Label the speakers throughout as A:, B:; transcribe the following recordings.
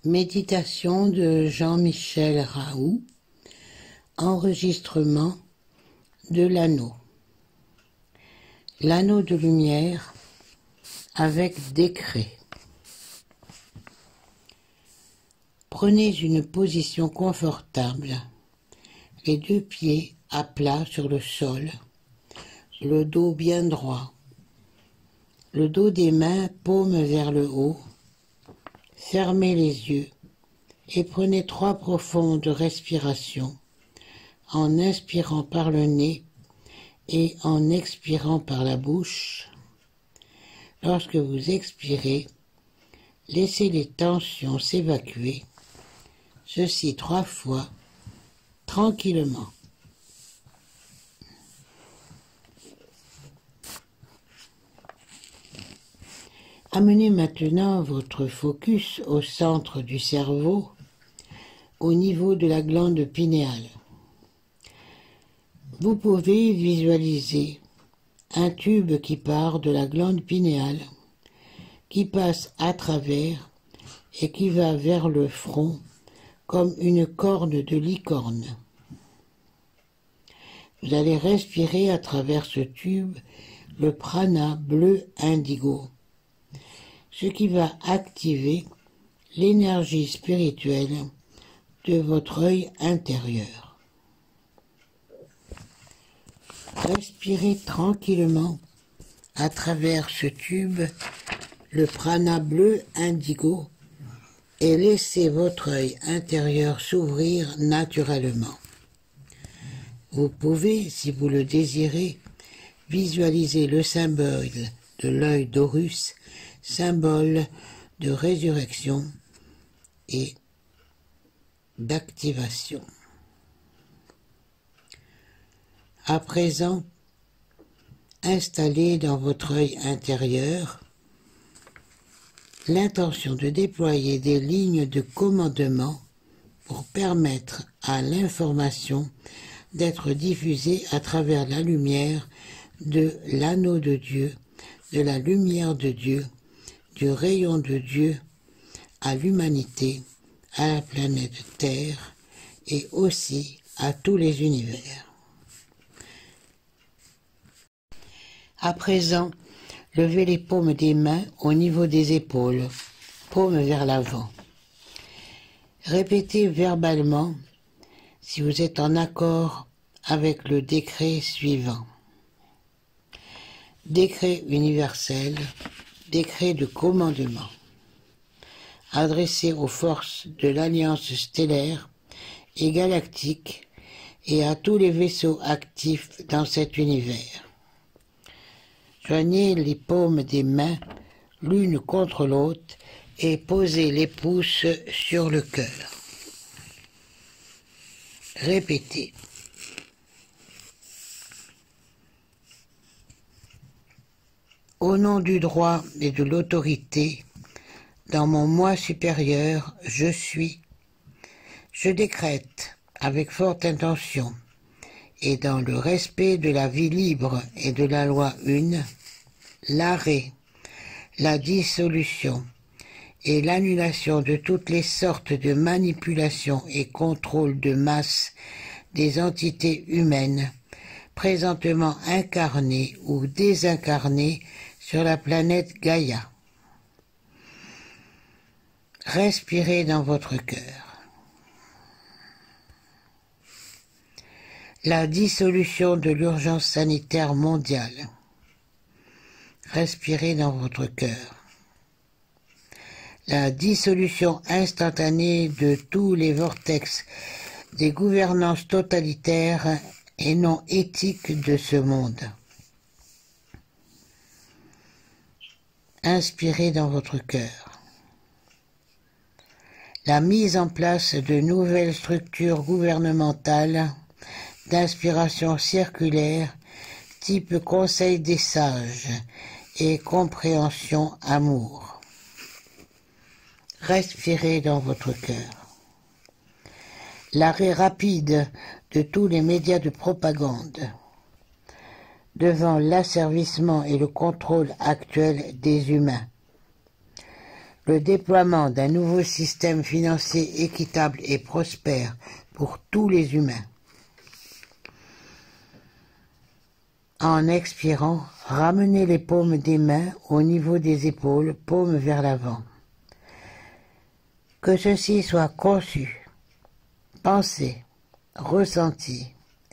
A: Méditation de Jean-Michel Raoult. Enregistrement de l'anneau. L'anneau de lumière avec décret. Prenez une position confortable, les deux pieds à plat sur le sol, le dos bien droit, le dos des mains paume vers le haut. Fermez les yeux et prenez 3 profondes respirations en inspirant par le nez et en expirant par la bouche. Lorsque vous expirez, laissez les tensions s'évacuer, ceci 3 fois, tranquillement. Amenez maintenant votre focus au centre du cerveau, au niveau de la glande pinéale. Vous pouvez visualiser un tube qui part de la glande pinéale, qui passe à travers et qui va vers le front comme une corne de licorne. Vous allez respirer à travers ce tube le prana bleu indigo, ce qui va activer l'énergie spirituelle de votre œil intérieur. Respirez tranquillement à travers ce tube le prana bleu indigo et laissez votre œil intérieur s'ouvrir naturellement. Vous pouvez, si vous le désirez, visualiser le symbole de l'œil d'Horus, symbole de résurrection et d'activation. À présent, installez dans votre œil intérieur l'intention de déployer des lignes de commandement pour permettre à l'information d'être diffusée à travers la lumière de l'anneau de Dieu, de la lumière de Dieu, du rayon de Dieu à l'humanité, à la planète Terre et aussi à tous les univers. À présent, levez les paumes des mains au niveau des épaules, paumes vers l'avant. Répétez verbalement si vous êtes en accord avec le décret suivant. Décret universel, décret de commandement, adressé aux forces de l'Alliance stellaire et galactique et à tous les vaisseaux actifs dans cet univers. Joignez les paumes des mains l'une contre l'autre et posez les pouces sur le cœur. Répétez. Au nom du droit et de l'autorité, dans mon moi supérieur, je décrète avec forte intention et dans le respect de la vie libre et de la loi 1, l'arrêt, la dissolution et l'annulation de toutes les sortes de manipulations et contrôles de masse des entités humaines présentement incarnées ou désincarnées sur la planète Gaïa. Respirez dans votre cœur. La dissolution de l'urgence sanitaire mondiale. Respirez dans votre cœur. La dissolution instantanée de tous les vortex des gouvernances totalitaires et non éthiques de ce monde. Inspirez dans votre cœur. La mise en place de nouvelles structures gouvernementales d'inspiration circulaire type Conseil des sages et compréhension amour. Respirez dans votre cœur. L'arrêt rapide de tous les médias de propagande devant l'asservissement et le contrôle actuel des humains. le déploiement d'un nouveau système financier équitable et prospère pour tous les humains. En expirant, ramenez les paumes des mains au niveau des épaules, paumes vers l'avant. Que ceci soit conçu, pensé, ressenti,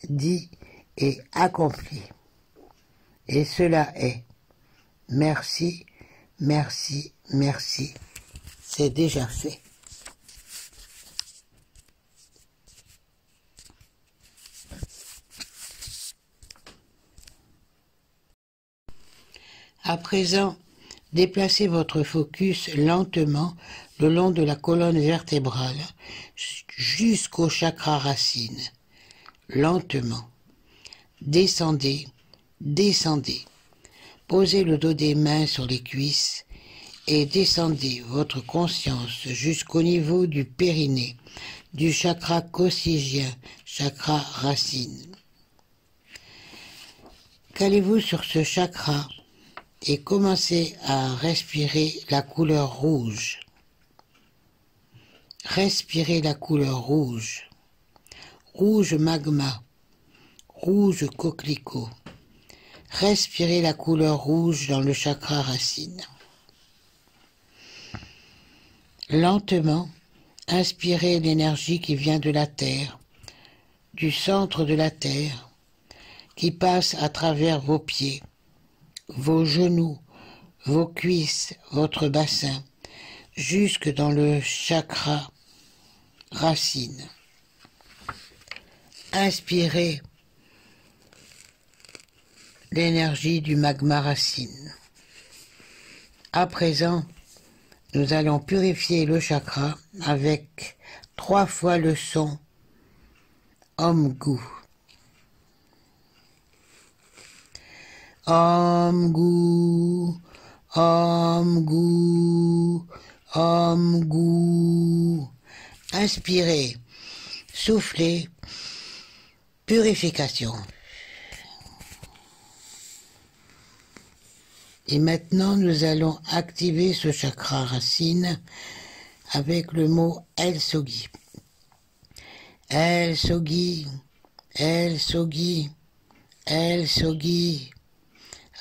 A: dit et accompli. Et cela est. Merci, merci, merci. C'est déjà fait. À présent, déplacez votre focus lentement le long de la colonne vertébrale jusqu'au chakra racine. Lentement. Descendez, descendez. Posez le dos des mains sur les cuisses et descendez votre conscience jusqu'au niveau du périnée, du chakra coccygien, chakra racine. Calez-vous sur ce chakra et commencez à respirer la couleur rouge. Respirez la couleur rouge. Rouge magma, rouge coquelicot. Respirez la couleur rouge dans le chakra racine. Lentement, inspirez l'énergie qui vient de la terre, du centre de la terre, qui passe à travers vos pieds, vos genoux, vos cuisses, votre bassin, jusque dans le chakra racine. Inspirez l'énergie du magma racine. À présent, nous allons purifier le chakra avec 3 fois le son Om Gu. Om Gu, Om Gu, Om Gu. Inspirez, soufflez, purification. Et maintenant, nous allons activer ce chakra racine avec le mot El Sogi. El Sogi, El Sogi, El Sogi.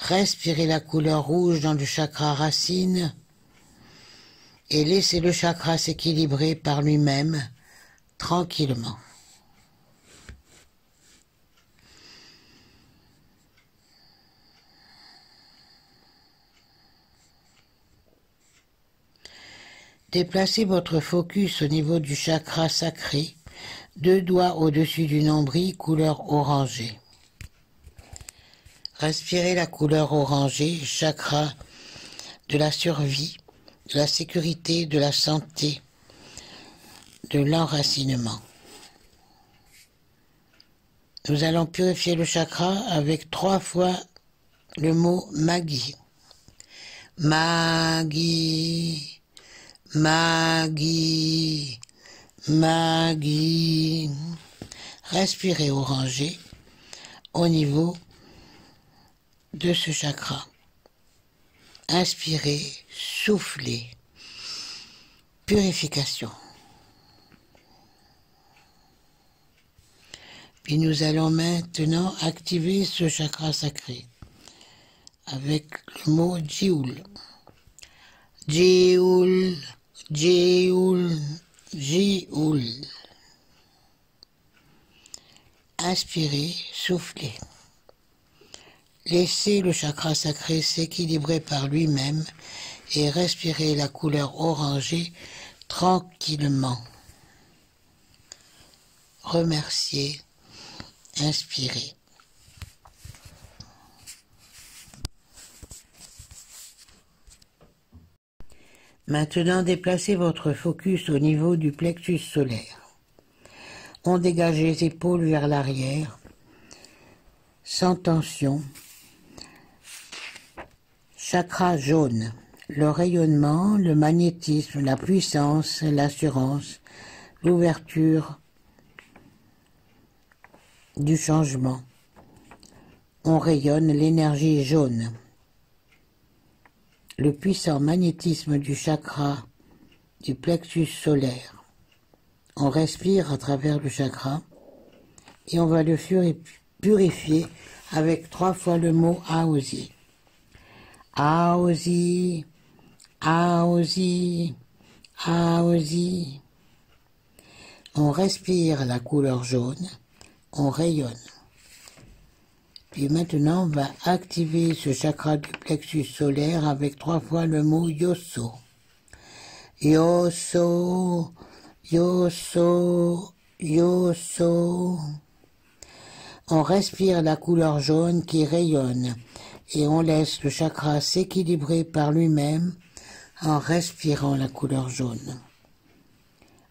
A: Respirez la couleur rouge dans le chakra racine et laissez le chakra s'équilibrer par lui-même tranquillement. Déplacez votre focus au niveau du chakra sacré, 2 doigts au-dessus du nombril, couleur orangée. Respirez la couleur orangée, chakra de la survie, de la sécurité, de la santé, de l'enracinement. Nous allons purifier le chakra avec 3 fois le mot Magi. Magi, Magi, Magi. Respirez orangé au niveau de ce chakra. Inspirez, soufflez, purification. Puis nous allons maintenant activer ce chakra sacré avec le mot Djioul. Djioul, Djioul, Djioul. Inspirez, soufflez. Laissez le chakra sacré s'équilibrer par lui-même et respirez la couleur orangée tranquillement. Remerciez, inspirez. Maintenant, déplacez votre focus au niveau du plexus solaire. On dégage les épaules vers l'arrière, sans tension. Chakra jaune, le rayonnement, le magnétisme, la puissance, l'assurance, l'ouverture du changement. On rayonne l'énergie jaune. le puissant magnétisme du chakra du plexus solaire. On respire à travers le chakra et on va le purifier avec 3 fois le mot Aosi. Aosi, Aosi, Aosi. On respire la couleur jaune, on rayonne. Puis maintenant, on va activer ce chakra du plexus solaire avec 3 fois le mot Yoso. Yoso, Yoso, Yoso. On respire la couleur jaune qui rayonne et on laisse le chakra s'équilibrer par lui-même en respirant la couleur jaune.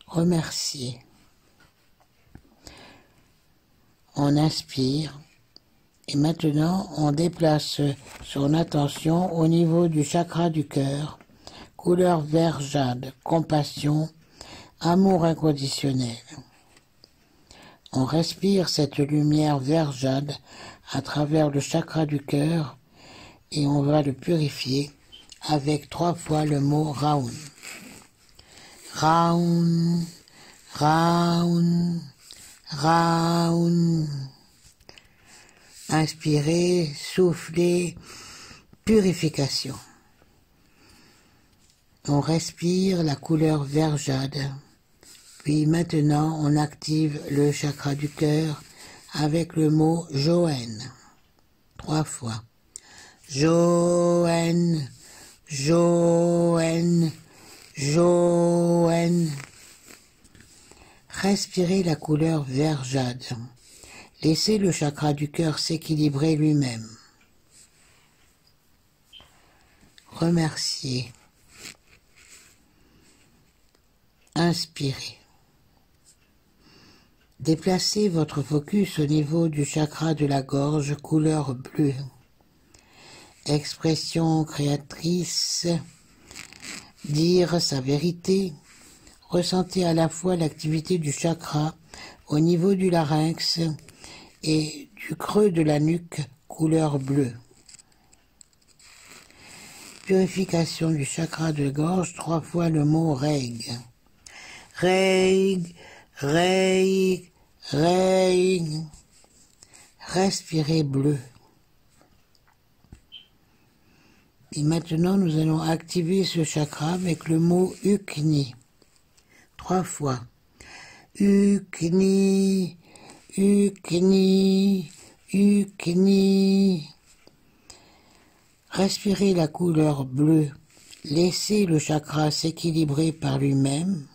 A: Remercier. On inspire et maintenant on déplace son attention au niveau du chakra du cœur, couleur vert jade, compassion, amour inconditionnel. On respire cette lumière vert jade à travers le chakra du cœur et on va le purifier avec 3 fois le mot Raun. Raun, Raun, Raun. Inspirez, soufflez, purification. On respire la couleur vert jade. Puis maintenant, on active le chakra du cœur avec le mot Joen. 3 fois. Joen, Joen, Joen. Respirez la couleur vert jade. Laissez le chakra du cœur s'équilibrer lui-même. Remerciez. Inspirez. Déplacez votre focus au niveau du chakra de la gorge, couleur bleue. Expression créatrice, dire sa vérité. Ressentez à la fois l'activité du chakra au niveau du larynx et du creux de la nuque, couleur bleue. Purification du chakra de la gorge, 3 fois le mot Reig. Reig, Reig, Reig. Respirez bleu. Et maintenant, nous allons activer ce chakra avec le mot Ukni. 3 fois. Ukni, Ukni, Ukni. Respirez la couleur bleue. Laissez le chakra s'équilibrer par lui-même.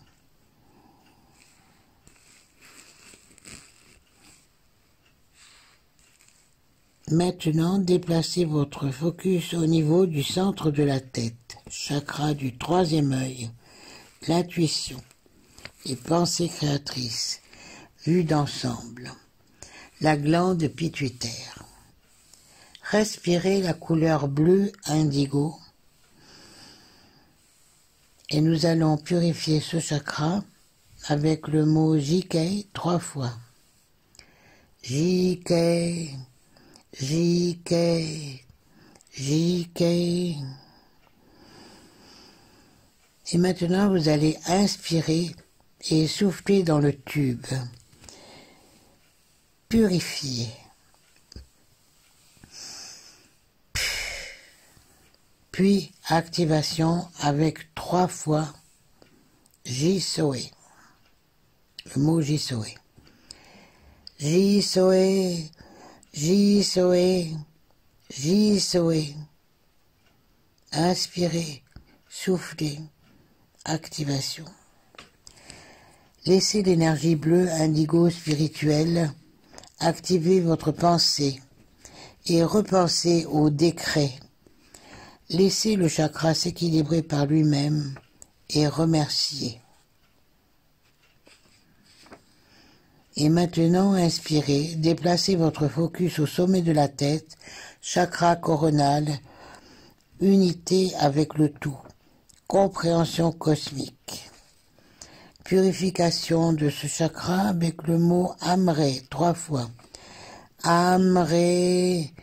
A: Maintenant, déplacez votre focus au niveau du centre de la tête, chakra du 3e œil, l'intuition, les pensées créatrices, vues d'ensemble, la glande pituitaire. Respirez la couleur bleue indigo et nous allons purifier ce chakra avec le mot Jikei 3 fois. Jikei, Jikei, Jikei. Et maintenant, vous allez inspirer et souffler dans le tube. Purifier. Puis, activation avec 3 fois Jisoe. Le mot Jisoe. Jisoe, Jisoe, Jisoe. Inspirez, soufflez, activation. Laissez l'énergie bleue indigo spirituelle activer votre pensée et repensez au décret. Laissez le chakra s'équilibrer par lui-même et remerciez. Et maintenant, inspirez, déplacez votre focus au sommet de la tête, chakra coronal, unité avec le tout, compréhension cosmique. Purification de ce chakra avec le mot Amré 3 fois. Amré,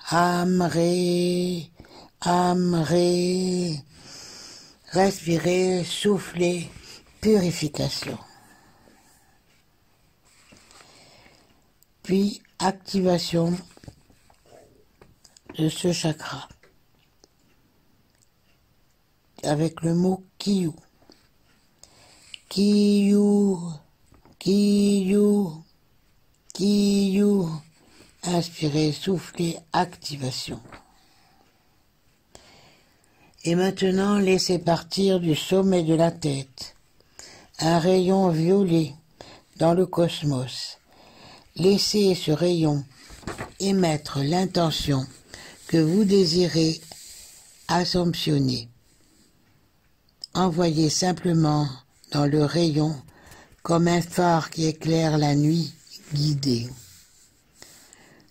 A: Amré, Respirer, souffler, purification. Puis activation de ce chakra avec le mot Kiyu. Kiyu, Kiyu, Kiyu. Inspirez, soufflez, activation. Et maintenant, laissez partir du sommet de la tête un rayon violet dans le cosmos. Laissez ce rayon émettre l'intention que vous désirez assomptionner. Envoyez simplement dans le rayon comme un phare qui éclaire la nuit guidée.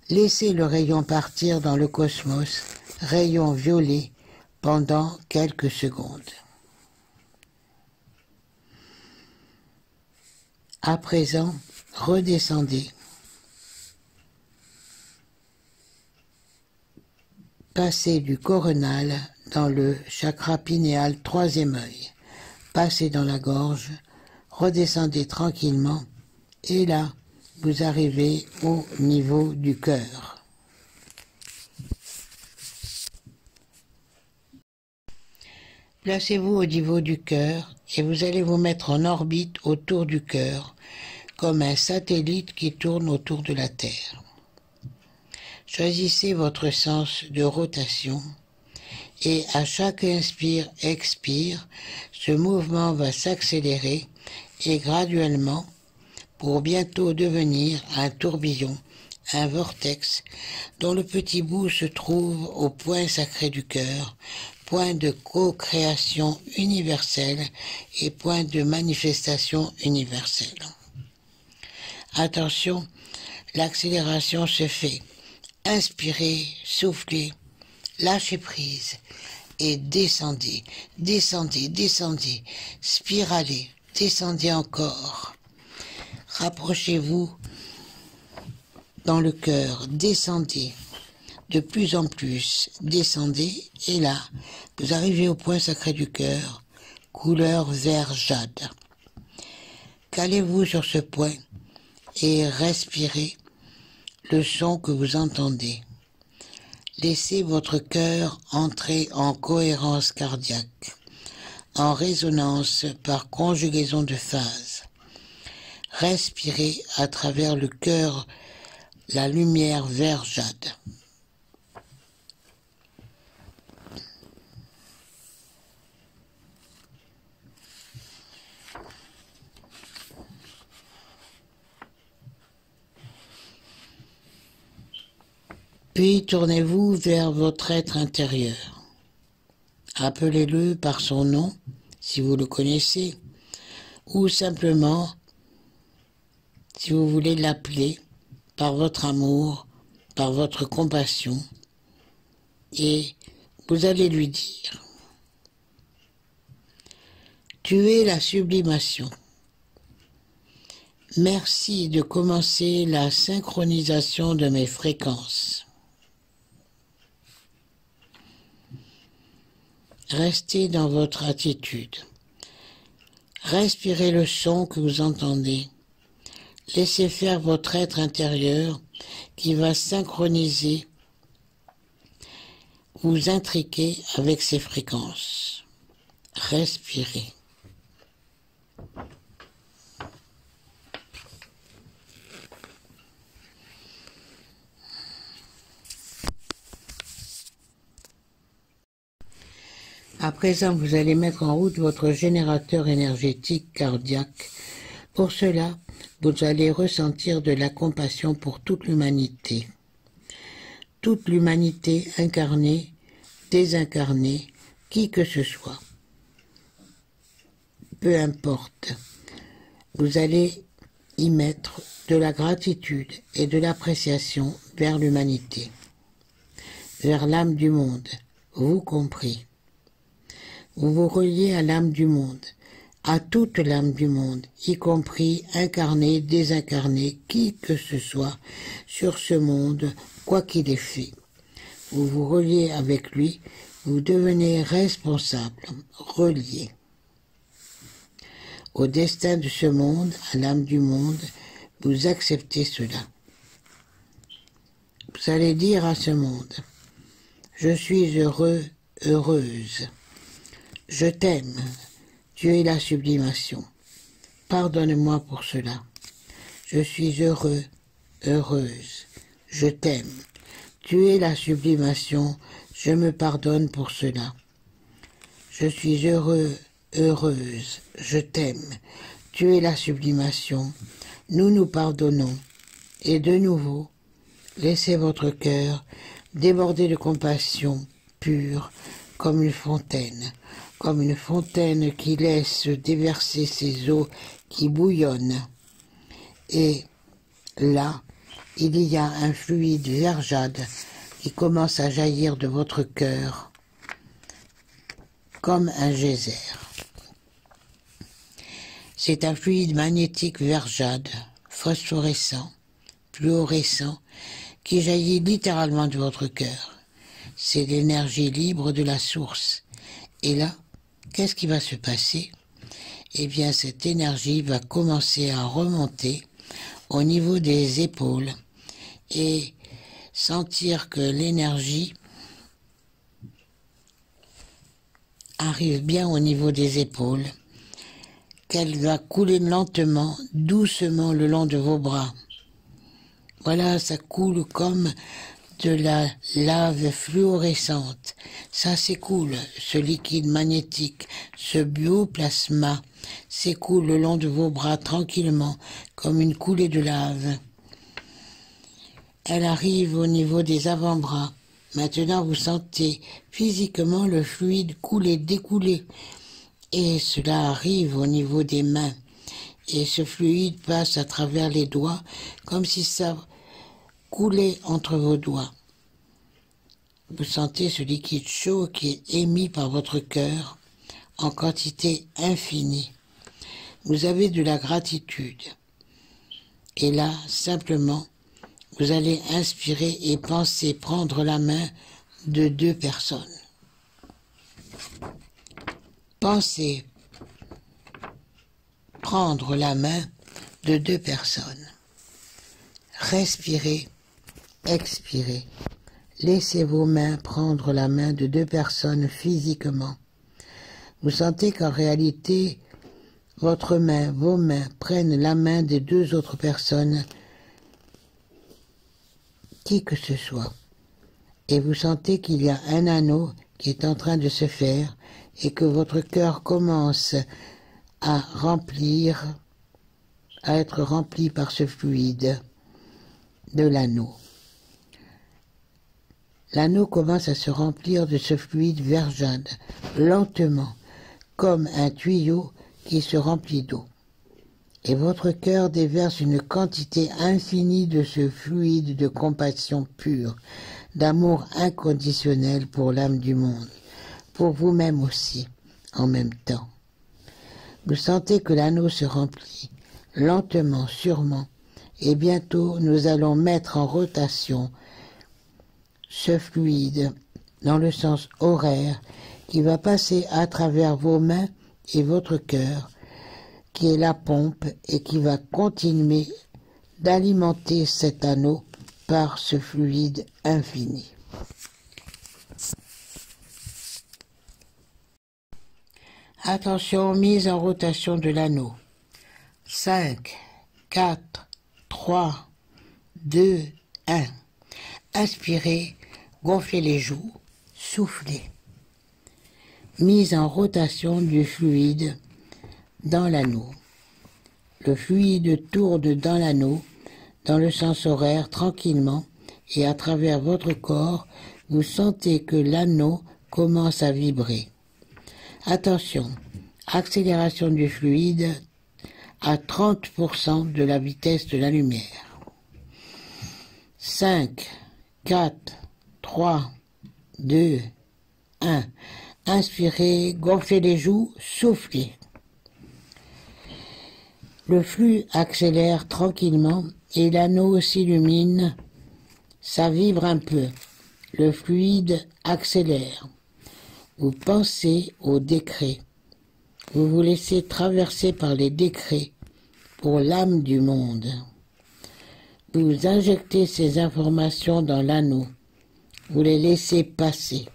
A: Laissez le rayon partir dans le cosmos, rayon violet, pendant quelques secondes. À présent, redescendez. Passez du coronal dans le chakra pinéal, troisième œil. Passez dans la gorge, redescendez tranquillement et là, vous arrivez au niveau du cœur. Placez-vous au niveau du cœur et vous allez vous mettre en orbite autour du cœur, comme un satellite qui tourne autour de la Terre. Choisissez votre sens de rotation et à chaque inspire-expire, ce mouvement va s'accélérer et graduellement, pour bientôt devenir un tourbillon, un vortex, dont le petit bout se trouve au point sacré du cœur, point de co-création universelle et point de manifestation universelle. Attention, l'accélération se fait. Inspirez, soufflez, lâchez prise et descendez, descendez, descendez, spiralez, descendez encore. Rapprochez-vous dans le cœur, descendez, de plus en plus, descendez, et là, vous arrivez au point sacré du cœur, couleur vert jade. Calez-vous sur ce point et respirez le son que vous entendez. Laissez votre cœur entrer en cohérence cardiaque, en résonance par conjugaison de phases. Respirez à travers le cœur la lumière vert jade. Puis tournez-vous vers votre être intérieur. Appelez-le par son nom, si vous le connaissez, ou simplement, si vous voulez l'appeler, par votre amour, par votre compassion, et vous allez lui dire « Tu es la sublimation. Merci de commencer la synchronisation de mes fréquences. » Restez dans votre attitude. Respirez le son que vous entendez. Laissez faire votre être intérieur qui va synchroniser, vous intriquer avec ces fréquences. Respirez. À présent, vous allez mettre en route votre générateur énergétique cardiaque. Pour cela, vous allez ressentir de la compassion pour toute l'humanité. Toute l'humanité incarnée, désincarnée, qui que ce soit. Peu importe. Vous allez y mettre de la gratitude et de l'appréciation vers l'humanité, vers l'âme du monde, vous compris. Vous vous reliez à l'âme du monde, à toute l'âme du monde, y compris incarnée, désincarnée, qui que ce soit sur ce monde, quoi qu'il ait fait. Vous vous reliez avec lui Vous devenez responsable, relié au destin de ce monde, à l'âme du monde. Vous acceptez cela. Vous allez dire à ce monde, je suis heureux, heureuse. Je t'aime. Dieu est la sublimation. Pardonne-moi pour cela. Je suis heureux, heureuse. Je t'aime. Tu es la sublimation. Je me pardonne pour cela. Je suis heureux, heureuse. Je t'aime. Tu es la sublimation. Nous nous pardonnons. Et de nouveau, laissez votre cœur déborder de compassion pure comme une fontaine qui laisse déverser ses eaux qui bouillonnent. Et là, il y a un fluide vergeade qui commence à jaillir de votre cœur comme un geyser. C'est un fluide magnétique vergeade, phosphorescent, fluorescent, qui jaillit littéralement de votre cœur. C'est l'énergie libre de la source. Et là, qu'est-ce qui va se passer? Eh bien, cette énergie va commencer à remonter au niveau des épaules et sentir que l'énergie arrive bien au niveau des épaules, qu'elle va couler lentement, doucement le long de vos bras. Voilà, ça coule comme de la lave fluorescente. Ça s'écoule, ce liquide magnétique, ce bioplasma s'écoule le long de vos bras tranquillement, comme une coulée de lave. Elle arrive au niveau des avant-bras. Maintenant, vous sentez physiquement le fluide couler, découler. Et cela arrive au niveau des mains. Et ce fluide passe à travers les doigts, comme si ça coulait entre vos doigts. Vous sentez ce liquide chaud qui est émis par votre cœur en quantité infinie. Vous avez de la gratitude. Et là, simplement, vous allez inspirer et penser prendre la main de 2 personnes. Pensez prendre la main de 2 personnes. Respirez, expirez. Laissez vos mains prendre la main de 2 personnes physiquement. Vous sentez qu'en réalité, votre main, vos mains prennent la main des 2 autres personnes, qui que ce soit. Et vous sentez qu'il y a un anneau qui est en train de se faire et que votre cœur commence à être rempli par ce fluide de l'anneau. L'anneau commence à se remplir de ce fluide vergeade, lentement, comme un tuyau qui se remplit d'eau. Et votre cœur déverse une quantité infinie de ce fluide de compassion pure, d'amour inconditionnel pour l'âme du monde, pour vous-même aussi, en même temps. Vous sentez que l'anneau se remplit, lentement, sûrement, et bientôt nous allons mettre en rotation ce fluide dans le sens horaire qui va passer à travers vos mains et votre cœur, qui est la pompe et qui va continuer d'alimenter cet anneau par ce fluide infini. Attention, mise en rotation de l'anneau. 5, 4, 3, 2, 1. Inspirez, gonflez les joues, soufflez. Mise en rotation du fluide dans l'anneau. Le fluide tourne dans l'anneau, dans le sens horaire, tranquillement, et à travers votre corps, vous sentez que l'anneau commence à vibrer. Attention, accélération du fluide à 30% de la vitesse de la lumière. 5, 4, 3, 2, 1. Inspirez, gonflez les joues, soufflez. Le flux accélère tranquillement et l'anneau s'illumine. Ça vibre un peu. Le fluide accélère. Vous pensez aux décrets. Vous vous laissez traverser par les décrets pour l'âme du monde. Vous injectez ces informations dans l'anneau. Vous les laissez passer.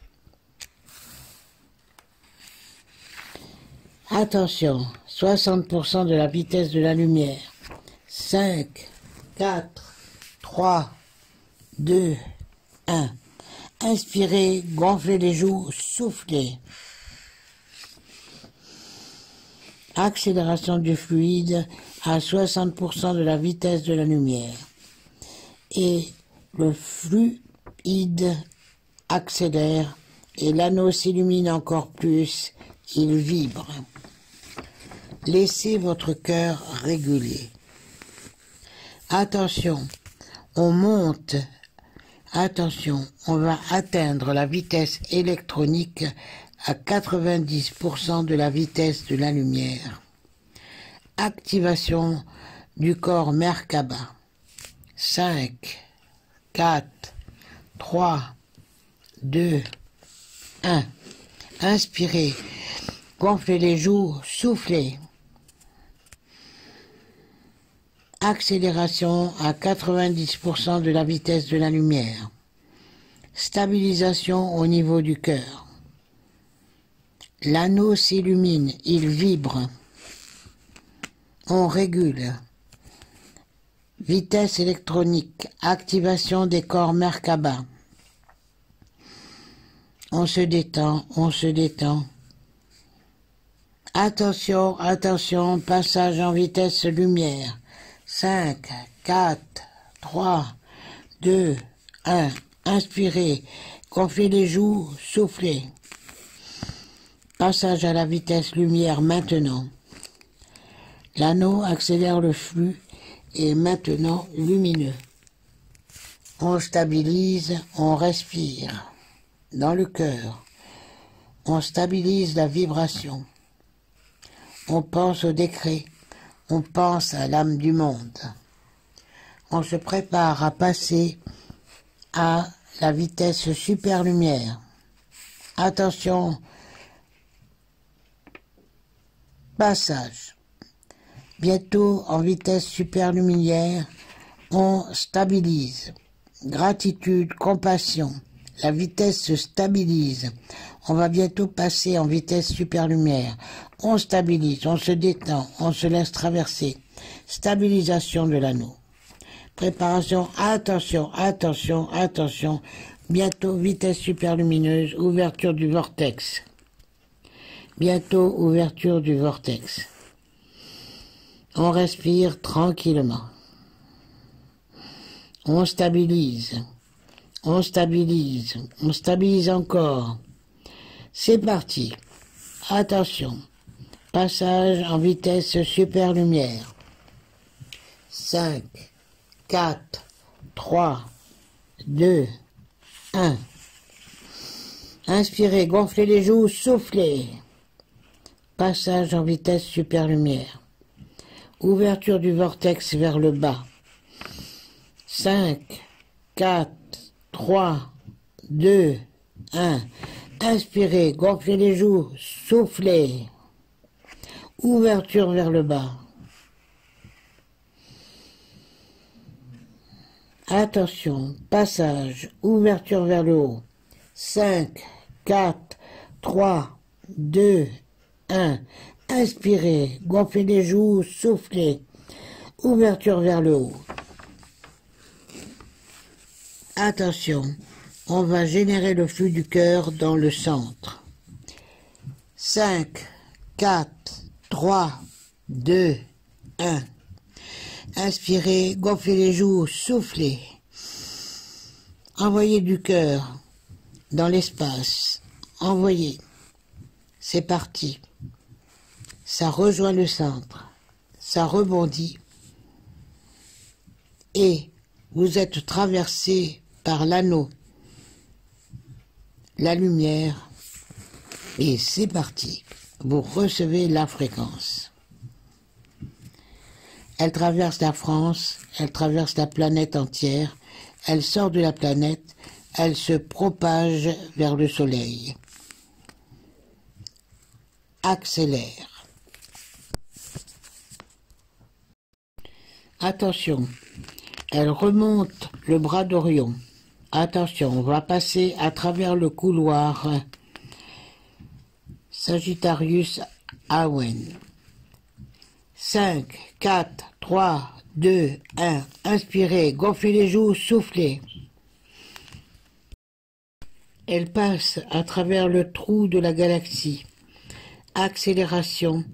A: Attention, 60% de la vitesse de la lumière. 5, 4, 3, 2, 1. Inspirez, gonflez les joues, soufflez. Accélération du fluide à 60% de la vitesse de la lumière. Et le fluide accélère et l'anneau s'illumine encore plus, il vibre. Laissez votre cœur réguler. Attention, on monte. Attention, on va atteindre la vitesse électronique à 90% de la vitesse de la lumière. Activation du corps Merkaba. 5, 4, 3, 2, 1. Inspirez, gonflez les joues, soufflez. Accélération à 90% de la vitesse de la lumière. Stabilisation au niveau du cœur. L'anneau s'illumine, il vibre. On régule. Vitesse électronique, activation des corps Merkaba. On se détend, on se détend. Attention, attention, passage en vitesse lumière. 5, 4, 3, 2, 1. Inspirez, gonflez les joues, soufflez. Passage à la vitesse lumière maintenant. L'anneau accélère le flux et est maintenant lumineux. On stabilise, on respire. Dans le cœur, on stabilise la vibration. On pense au décret, on pense à l'âme du monde. On se prépare à passer à la vitesse super lumière. Attention, passage. Bientôt en vitesse super lumière, on stabilise. Gratitude, compassion. La vitesse se stabilise. On va bientôt passer en vitesse super lumière. On stabilise, on se détend, on se laisse traverser. Stabilisation de l'anneau. Préparation, attention, attention, attention. Bientôt vitesse super lumineuse, ouverture du vortex. Bientôt ouverture du vortex. On respire tranquillement. On stabilise. On stabilise. On stabilise encore. C'est parti. Attention. Passage en vitesse super lumière. 5, 4, 3, 2, 1. Inspirez, gonflez les joues, soufflez. Passage en vitesse super lumière. Ouverture du vortex vers le bas. 5, 4, 3, 2, 1. Inspirez, gonflez les joues, soufflez. Ouverture vers le bas. Attention, passage, ouverture vers le haut. 5, 4, 3, 2, 1. Inspirez, gonflez les joues, soufflez. Ouverture vers le haut. Attention, on va générer le flux du cœur dans le centre. 5, 4, 3, 2, 1. Inspirez, gonflez les joues, soufflez. Envoyez du cœur dans l'espace. Envoyez. C'est parti. Ça rejoint le centre. Ça rebondit. Et vous êtes traversé par l'anneau, la lumière, et c'est parti. Vous recevez la fréquence. Elle traverse la France, elle traverse la planète entière, elle sort de la planète, elle se propage vers le soleil. accélère. Attention, elle remonte le bras d'Orion. Attention, on va passer à travers le couloir Sagittarius Awen. 5, 4, 3, 2, 1. Inspirez, gonflez les joues, soufflez. Elle passe à travers le trou de la galaxie. Accélération.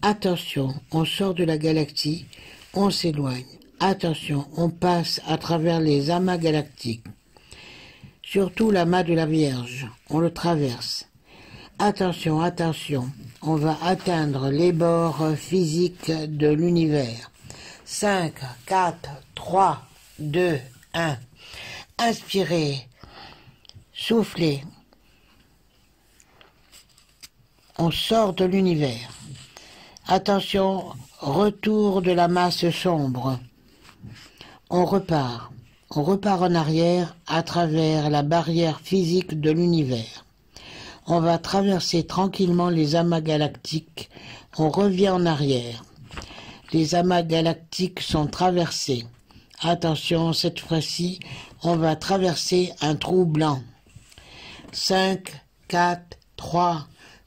A: Attention, on sort de la galaxie, on s'éloigne. Attention, on passe à travers les amas galactiques. Surtout l'amas de la Vierge, on le traverse. Attention, attention, on va atteindre les bords physiques de l'univers. 5, 4, 3, 2, 1. Inspirez, soufflez. On sort de l'univers. Attention, retour de la masse sombre. On repart en arrière à travers la barrière physique de l'univers. On va traverser tranquillement les amas galactiques. On revient en arrière. Les amas galactiques sont traversés. Attention, cette fois-ci, on va traverser un trou blanc. 5, 4, 3,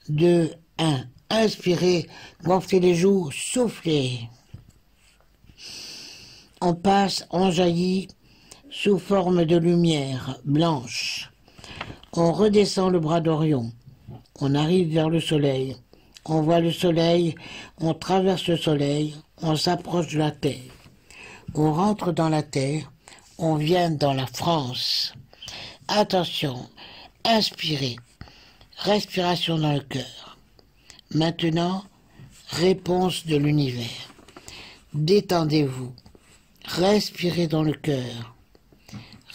A: 2, 1. Inspirez, gonflez les joues, soufflez. On passe, on jaillit sous forme de lumière blanche. On redescend le bras d'Orion. On arrive vers le soleil. On voit le soleil, on traverse le soleil, on s'approche de la terre. On rentre dans la terre, on vient dans la France. Attention, inspirez. Respiration dans le cœur. Maintenant, réponse de l'univers. Détendez-vous. Respirez dans le cœur.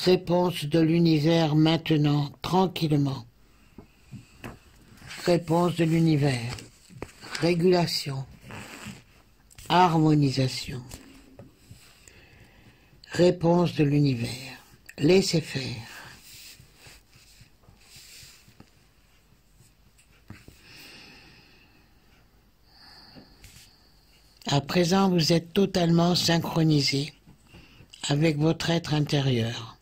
A: Réponse de l'univers maintenant, tranquillement. Réponse de l'univers. Régulation. Harmonisation. Réponse de l'univers. Laissez faire. À présent, vous êtes totalement synchronisé avec votre être intérieur,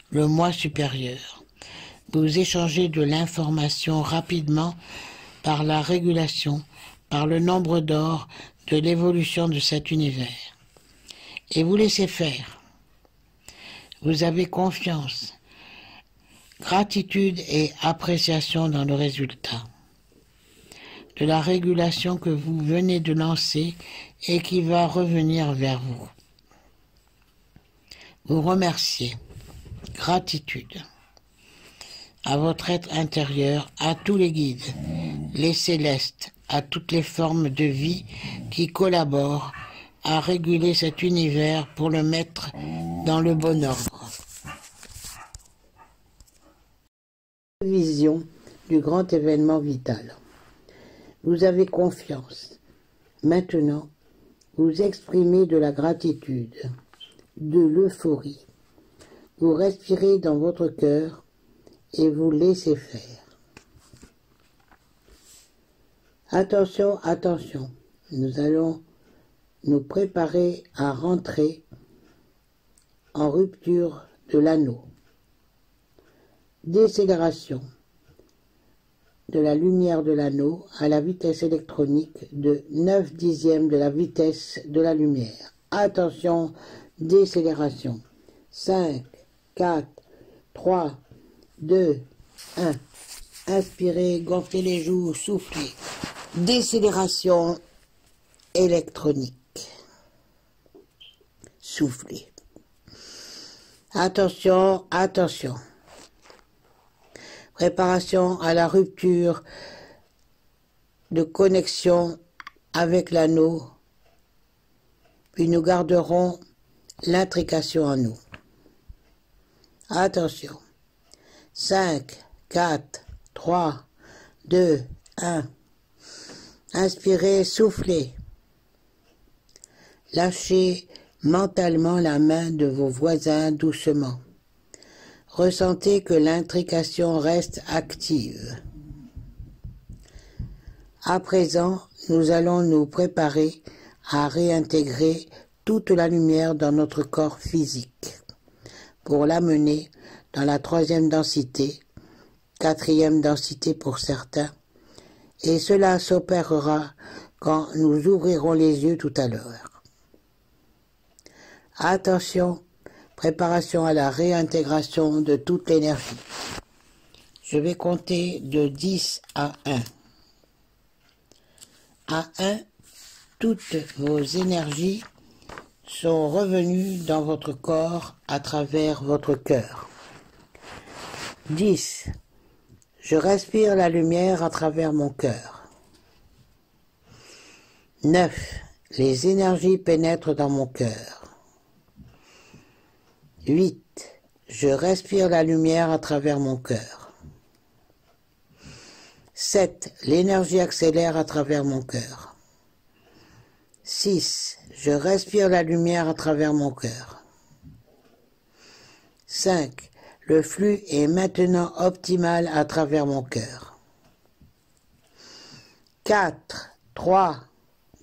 A: le moi supérieur. Vous échangez de l'information rapidement par la régulation, par le nombre d'or de l'évolution de cet univers. Et vous laissez faire. Vous avez confiance, gratitude et appréciation dans le résultat de la régulation que vous venez de lancer et qui va revenir vers vous. Vous remerciez. Gratitude à votre être intérieur, à tous les guides, les célestes, à toutes les formes de vie qui collaborent à réguler cet univers pour le mettre dans le bon ordre. Vision du grand événement vital. Vous avez confiance. Maintenant, vous exprimez de la gratitude, de l'euphorie. Vous respirez dans votre cœur et vous laissez faire. Attention, attention, nous allons nous préparer à rentrer en rupture de l'anneau. Décélération de la lumière de l'anneau à la vitesse électronique de 9 dixièmes de la vitesse de la lumière. Attention, décélération. 5, 4, 3, 2, 1. Inspirez, gonflez les joues, soufflez. Décélération électronique. Soufflez. Attention, attention. Préparation à la rupture de connexion avec l'anneau, puis nous garderons l'intrication en nous. Attention. 5, 4, 3, 2, 1. Inspirez, soufflez. Lâchez mentalement la main de vos voisins doucement. Ressentez que l'intrication reste active. À présent, nous allons nous préparer à réintégrer toute la lumière dans notre corps physique pour l'amener dans la 3e densité, 4e densité pour certains, et cela s'opérera quand nous ouvrirons les yeux tout à l'heure. Attention, préparation à la réintégration de toute l'énergie. Je vais compter de 10 à 1. À 1, toutes vos énergies sont revenues dans votre corps à travers votre cœur. 10. Je respire la lumière à travers mon cœur. 9. Les énergies pénètrent dans mon cœur. 8. Je respire la lumière à travers mon cœur. 7. L'énergie accélère à travers mon cœur. 6. Je respire la lumière à travers mon cœur. 5. Le flux est maintenant optimal à travers mon cœur. 4, 3,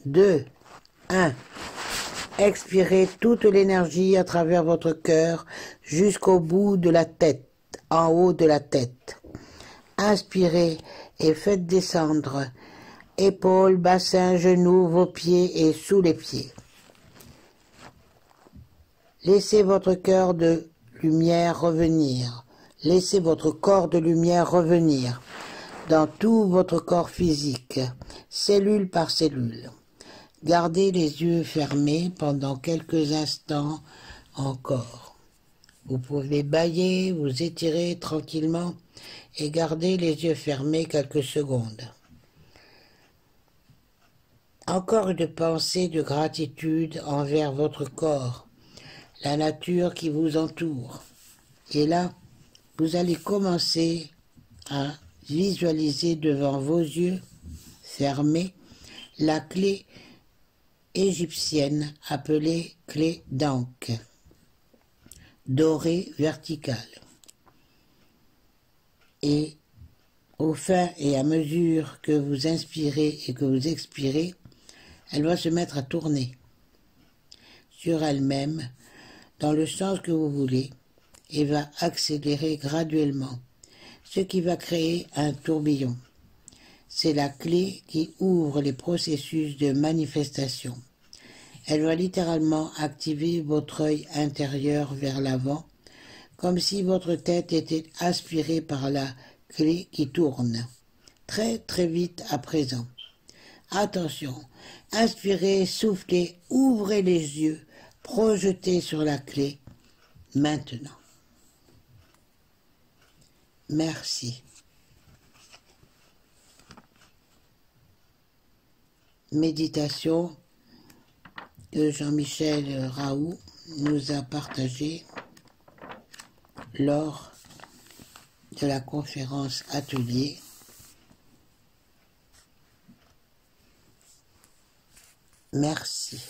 A: 2, 1. Expirez toute l'énergie à travers votre cœur jusqu'au bout de la tête, en haut de la tête. Inspirez et faites descendre épaules, bassin, genoux, vos pieds et sous les pieds. Laissez votre cœur de lumière revenir. Laissez votre corps de lumière revenir dans tout votre corps physique, cellule par cellule. Gardez les yeux fermés pendant quelques instants encore. Vous pouvez bâiller, vous étirer tranquillement et garder les yeux fermés quelques secondes. Encore une pensée de gratitude envers votre corps, la nature qui vous entoure. Et là, vous allez commencer à visualiser devant vos yeux fermés la clé égyptienne appelée clé d'Ankh, dorée verticale. Et au fin et à mesure que vous inspirez et que vous expirez, elle va se mettre à tourner sur elle-même dans le sens que vous voulez et va accélérer graduellement, ce qui va créer un tourbillon. C'est la clé qui ouvre les processus de manifestation. Elle va littéralement activer votre œil intérieur vers l'avant, comme si votre tête était aspirée par la clé qui tourne. Très très vite à présent. Attention, inspirez, soufflez, ouvrez les yeux, projetez sur la clé, maintenant. Merci. Méditation que Jean-Michel Raoult nous a partagée lors de la conférence atelier. Merci.